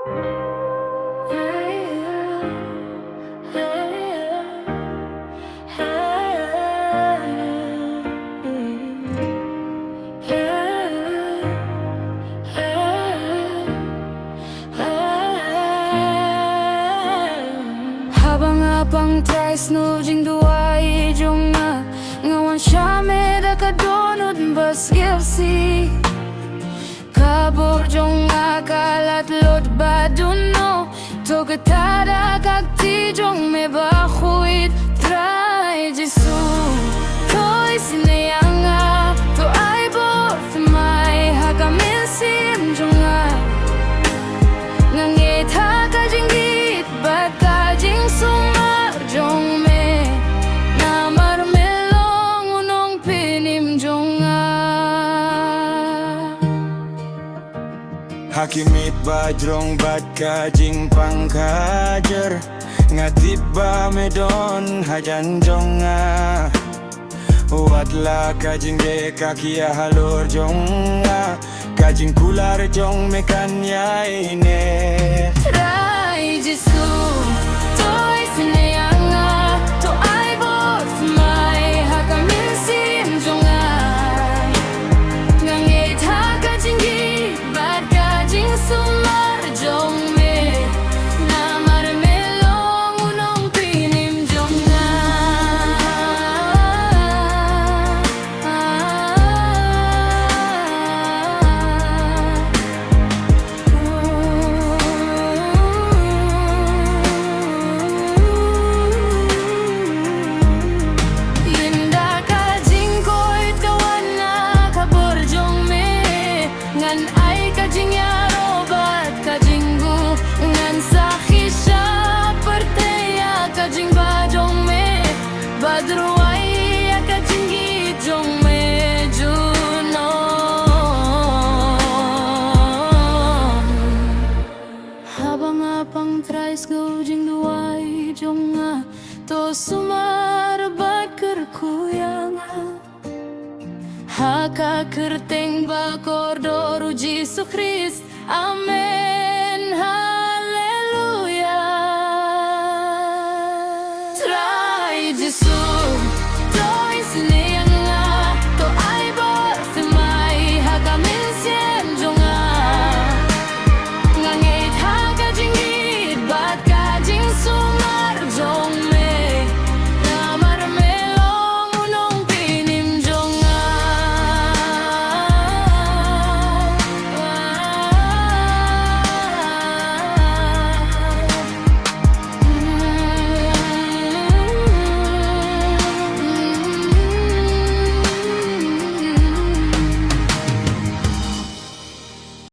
Habang tries no jing duai jong ngawan syame da kadonod bas gipsi kabor jong kalat lot baduno to katada kakti jong me bahuit try jisu koi sinayanga to ai both mai hakamin sim jonga ngangeta ka jinggit bat ka jing sumar jong me na marmelong unong pinim jonga Hakimit bajrong bat ka jing pangkajar ngatip ba medon hajan jonga watla kajing de kakia halor jonga kajing kular jong mekanya ine Try jisu toy sinayanga to ai bot mai hakamin sim jonga ngange thaka jingi bat ka jing sumar jong me na marmelong unong pinim jonga ay kajing yaro bat kajing gu ngan sakhi sha parteya kajing bajong me badruai ya kajing gi jong me juno habang apang tries go jing duai jonga to sumar bat kerkuyanga Haka kerteng ba kordor Jesu Christ Amen